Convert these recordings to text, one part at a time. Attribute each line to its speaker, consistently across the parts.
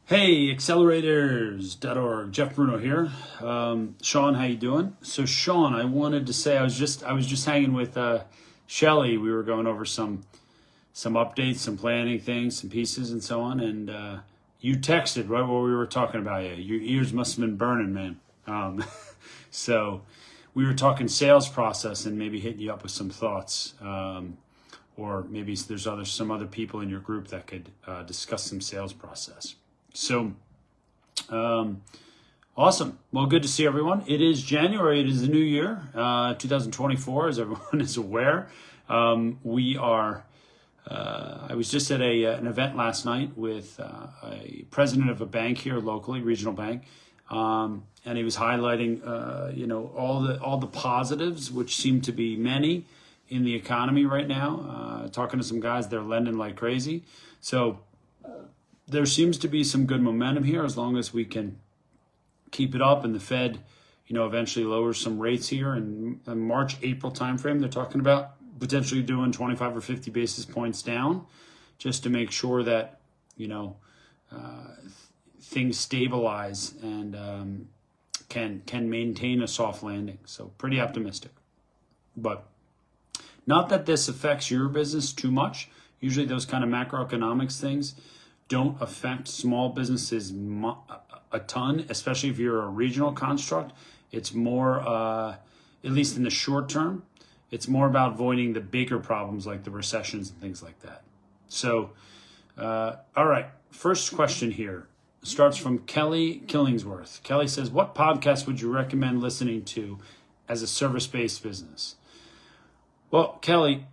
Speaker 1: Hey, accelerators.org. Jeff Bruno here. Sean, how you doing? So Sean, I wanted to say I was just hanging with Shelly. We were going over some updates, some planning things, some pieces and so on, and you texted right while we were talking about you. Your ears must have been burning, man. So we were talking sales process and maybe hitting you up with some thoughts. Or maybe there's some other people in your group that could discuss some sales process. So, awesome. Well, good to see everyone. It is January. It is the new year, 2024, as everyone is aware. We are, I was just at an event last night with a president of a bank here locally, regional bank. And he was highlighting, all the positives, which seem to be many in the economy right now. Talking to some guys, they're lending like crazy. So there seems to be some good momentum here as long as we can keep it up and the Fed, eventually lowers some rates here in the March, April timeframe. They're talking about potentially doing 25 or 50 basis points down just to make sure that, things stabilize and can maintain a soft landing. So pretty optimistic. But not that this affects your business too much. Usually those kind of macroeconomics things don't affect small businesses a ton, especially if you're a regional construct. It's more, at least in the short term, it's more about avoiding the bigger problems like the recessions and things like that. So, all right, first question here starts from Kelly Killingsworth. Kelly says, what podcast would you recommend listening to as a service-based business? Well, Kelly,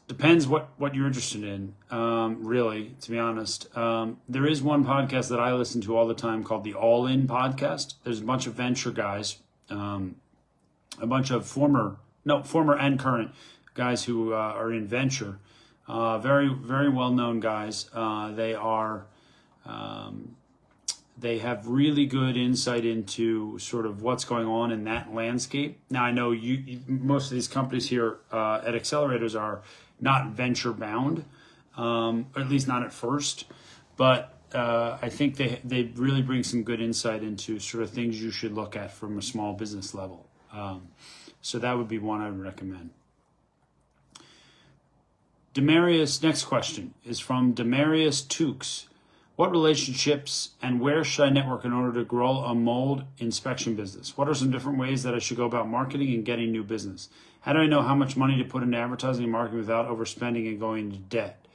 Speaker 1: depends what you're interested in, really, to be honest. There is one podcast that I listen to all the time called the All In podcast. There's a bunch of venture guys, a bunch of former and current guys who are in venture. Very, very well-known guys. They have really good insight into sort of what's going on in that landscape. Now, I know most of these companies here at Accelerators are not venture bound, or at least not at first. But I think they really bring some good insight into sort of things you should look at from a small business level. So that would be one I would recommend. Demarius, next question is from Demarius Tukes. What relationships and where should I network in order to grow a mold inspection business? What are some different ways that I should go about marketing and getting new business? How do I know how much money to put into advertising and marketing without overspending and going into debt?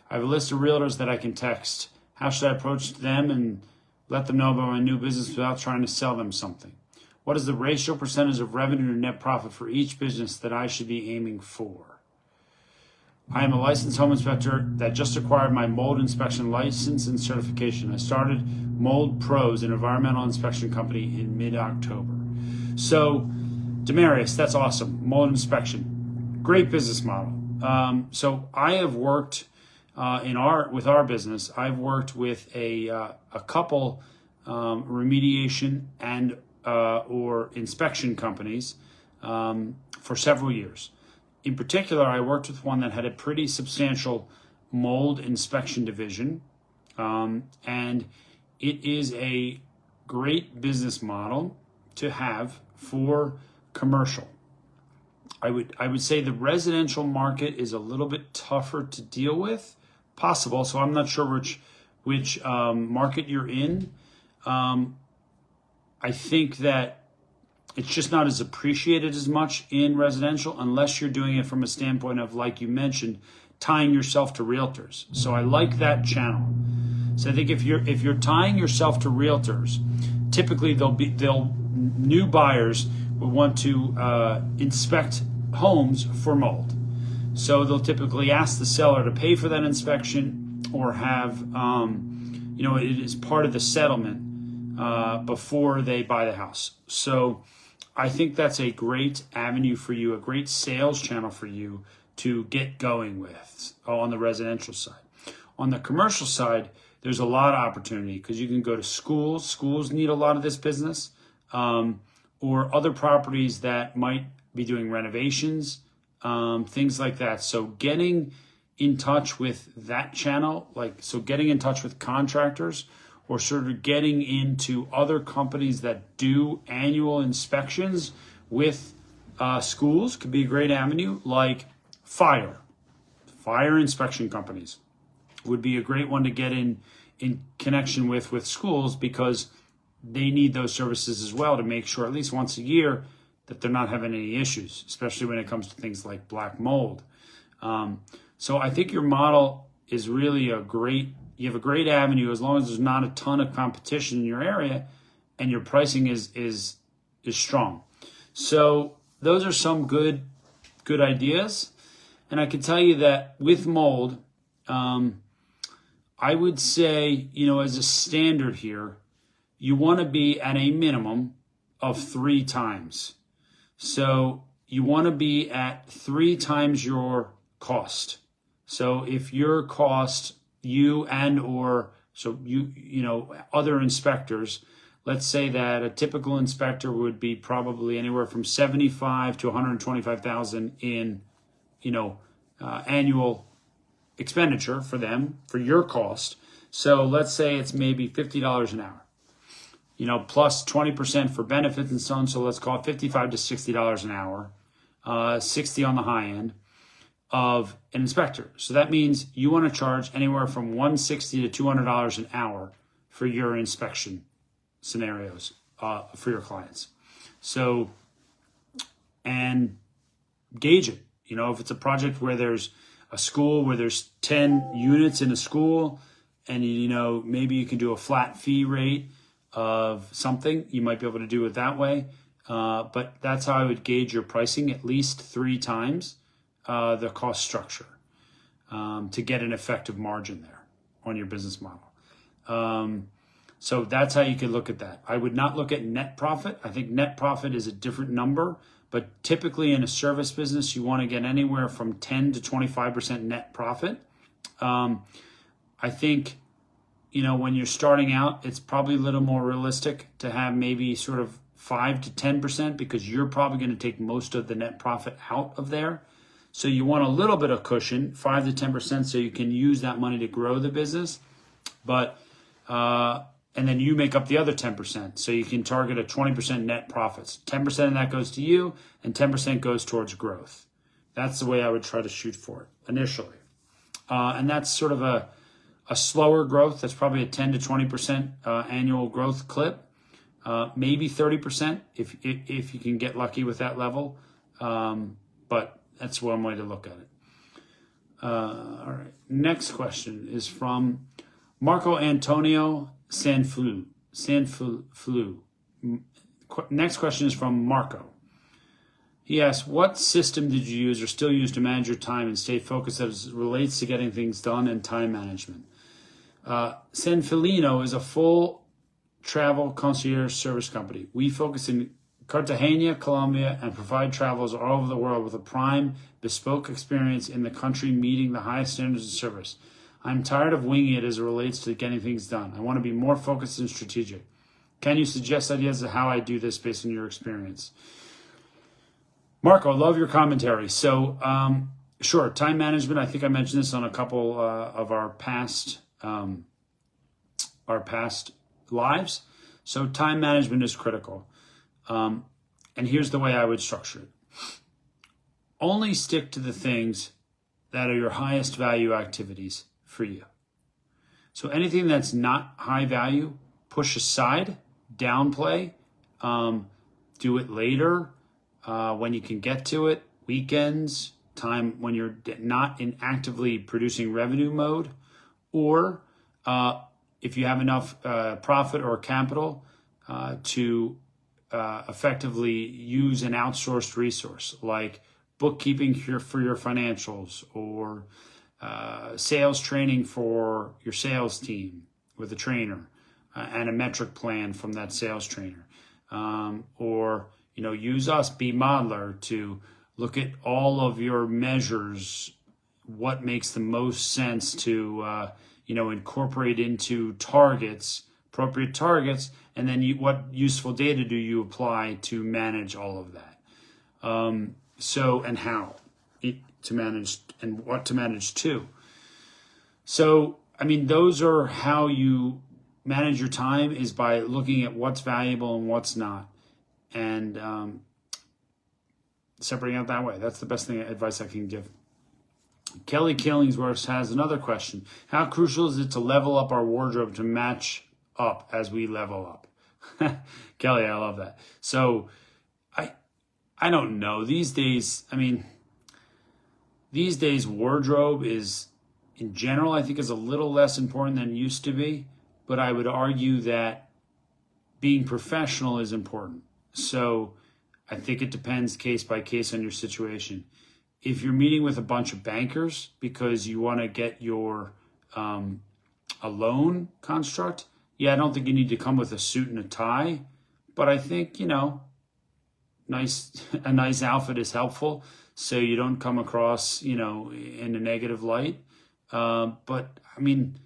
Speaker 1: I have a list of realtors that I can text. How should I approach them and let them know about my new business without trying to sell them something? What is the ratio percentage of revenue to net profit for each business that I should be aiming for? I am a licensed home inspector that just acquired my mold inspection license and certification. I started Mold Pros, an environmental inspection company, in mid-October. So, Demarius, that's awesome. Mold inspection, great business model. So I have worked with our business. I've worked with a couple remediation and or inspection companies for several years. In particular, I worked with one that had a pretty substantial mold inspection division, and it is a great business model to have for commercial. I would say the residential market is a little bit tougher to deal with, possible. So I'm not sure which market you're in. I think that it's just not as appreciated as much in residential unless you're doing it from a standpoint of, like you mentioned, tying yourself to realtors. So I like that channel. So I think if you're tying yourself to realtors, typically new buyers will want to inspect homes for mold. So they'll typically ask the seller to pay for that inspection or have it is part of the settlement before they buy the house. So I think that's a great avenue for you, a great sales channel for you to get going with on the residential side. On the commercial side, there's a lot of opportunity because you can go to schools. Schools need a lot of this business, or other properties that might be doing renovations, things like that. So getting in touch with that channel, so getting in touch with contractors or sort of getting into other companies that do annual inspections with schools could be a great avenue, like fire inspection companies would be a great one to get in connection with schools, because they need those services as well to make sure at least once a year that they're not having any issues, especially when it comes to things like black mold. So I think your model is really you have a great avenue as long as there's not a ton of competition in your area and your pricing is strong. So those are some good ideas. And I can tell you that with mold, I would say, as a standard here, you want to be at a minimum of 3 times. So you want to be at 3 times your cost. So if your cost, other inspectors, let's say that a typical inspector would be probably anywhere from 75 to 125,000 in, annual expenditure for them, for your cost. So let's say it's maybe $50 an hour, plus 20% for benefits and so on. So let's call it $55 to $60 an hour, 60 on the high end of an inspector. So that means you want to charge anywhere from $160 to $200 an hour for your inspection scenarios for your clients. So, and gauge it. If it's a project where there's a school where there's 10 units in a school, and maybe you can do a flat fee rate of something, you might be able to do it that way. But that's how I would gauge your pricing, at least 3 times the cost structure, to get an effective margin there on your business model. So that's how you could look at that. I would not look at net profit. I think net profit is a different number, but typically in a service business, you want to get anywhere from 10 to 25% net profit. I think, when you're starting out, it's probably a little more realistic to have maybe sort of 5 to 10%, because you're probably going to take most of the net profit out of there. So you want a little bit of cushion, 5 to 10%, so you can use that money to grow the business. But and then you make up the other 10%. So you can target a 20% net profits. 10% of that goes to you, and 10% goes towards growth. That's the way I would try to shoot for it initially. And that's sort of a slower growth. That's probably a 10 to 20% annual growth clip. Maybe 30% if you can get lucky with that level. But that's one way to look at it. All right. Next question is from Marco Antonio Sanflu. Next question is from Marco. He asks, what system did you use or still use to manage your time and stay focused as it relates to getting things done and time management? Sanfilino is a full travel concierge service company. We focus in Cartagena, Colombia, and provide travelers all over the world with a prime, bespoke experience in the country meeting the highest standards of service. I'm tired of winging it as it relates to getting things done. I want to be more focused and strategic. Can you suggest ideas of how I do this based on your experience? Marco, I love your commentary. So, sure, time management. I think I mentioned this on a couple of our past lives. So time management is critical. And here's the way I would structure it. Only stick to the things that are your highest value activities for you. So anything that's not high value, push aside, downplay, do it later when you can get to it, weekends, time when you're not in actively producing revenue mode, or if you have enough profit or capital to effectively use an outsourced resource like bookkeeping for your financials, or sales training for your sales team with a trainer and a metric plan from that sales trainer, or use us, Be Modeler, to look at all of your measures, what makes the most sense to incorporate into targets, appropriate targets, and then what useful data do you apply to manage all of that? And how to manage and what to manage to. So, I mean, those are how you manage your time, is by looking at what's valuable and what's not, and separating out that way. That's the best advice I can give. Kelly Killingsworth has another question. How crucial is it to level up our wardrobe to match up as we level up? Kelly, I love that. So I don't know. These days, wardrobe is, in general, I think is a little less important than it used to be. But I would argue that being professional is important. So I think it depends case by case on your situation. If you're meeting with a bunch of bankers because you want to get your a loan construct, yeah, I don't think you need to come with a suit and a tie. But I think, a nice outfit is helpful, so you don't come across, in a negative light. But I mean,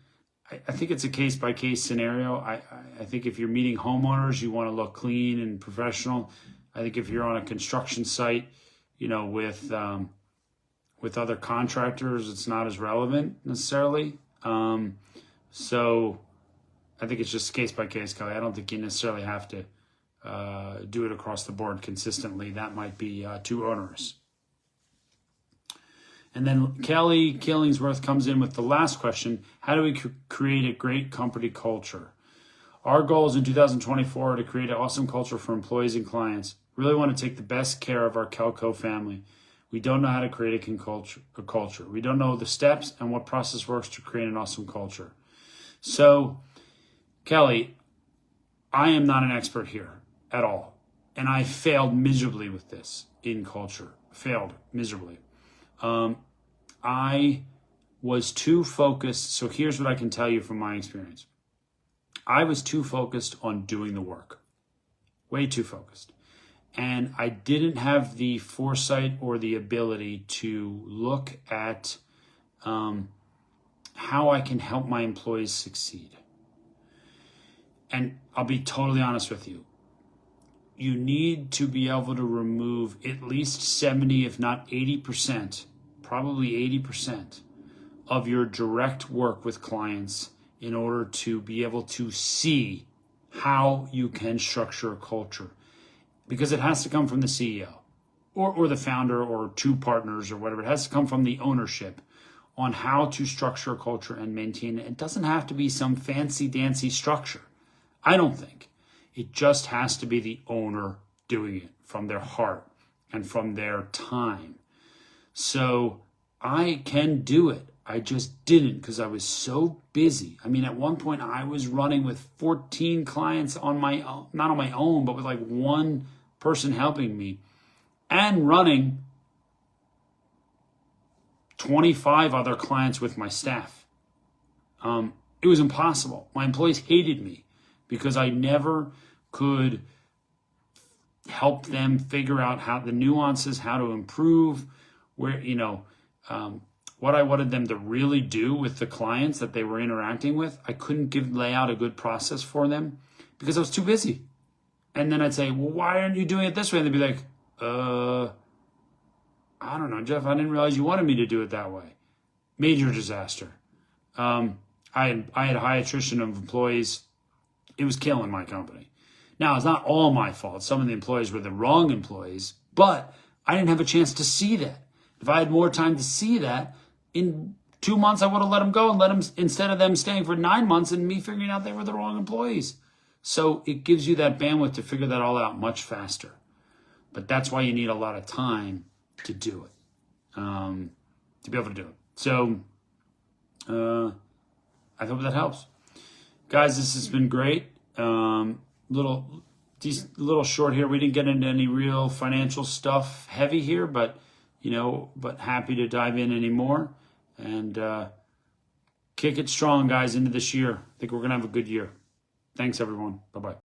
Speaker 1: I think it's a case by case scenario. I think if you're meeting homeowners, you want to look clean and professional. I think if you're on a construction site, with other contractors, it's not as relevant necessarily. So I think it's just case by case, Kelly. I don't think you necessarily have to do it across the board consistently. That might be too onerous. And then Kelly Killingsworth comes in with the last question. How do we create a great company culture? Our goals in 2024 are to create an awesome culture for employees and clients. Really want to take the best care of our Kelco family. We don't know how to create a culture. We don't know the steps and what process works to create an awesome culture. So, Kelly, I am not an expert here at all. And I failed miserably with this in culture. Failed miserably. I was too focused. So here's what I can tell you from my experience. I was too focused on doing the work. Way too focused. And I didn't have the foresight or the ability to look at how I can help my employees succeed. And I'll be totally honest with you. You need to be able to remove at least 70, if not 80%, probably 80% of your direct work with clients in order to be able to see how you can structure a culture. Because it has to come from the CEO or the founder or two partners or whatever. It has to come from the ownership on how to structure a culture and maintain it. It doesn't have to be some fancy dancy structure. I don't think. It just has to be the owner doing it from their heart and from their time. So I can do it. I just didn't because I was so busy. I mean, at one point I was running with 14 clients on my own, not on my own, but with like one person helping me, and running 25 other clients with my staff. It was impossible. My employees hated me because I never could help them figure out how the nuances, how to improve, where, what I wanted them to really do with the clients that they were interacting with. I couldn't lay out a good process for them because I was too busy. And then I'd say, well, why aren't you doing it this way? And they'd be like, I don't know, Jeff, I didn't realize you wanted me to do it that way. Major disaster. I had high attrition of employees. It was killing my company. Now, it's not all my fault. Some of the employees were the wrong employees, but I didn't have a chance to see that. If I had more time to see that, in 2 months, I would have let them go and let them, instead of them staying for 9 months and me figuring out they were the wrong employees. So it gives you that bandwidth to figure that all out much faster. But that's why you need a lot of time to do it, to be able to do it. So I hope that helps. Guys, this has been great. Little short here. We didn't get into any real financial stuff heavy here, but happy to dive in anymore and kick it strong, guys, into this year. I think we're going to have a good year. Thanks, everyone. Bye-bye.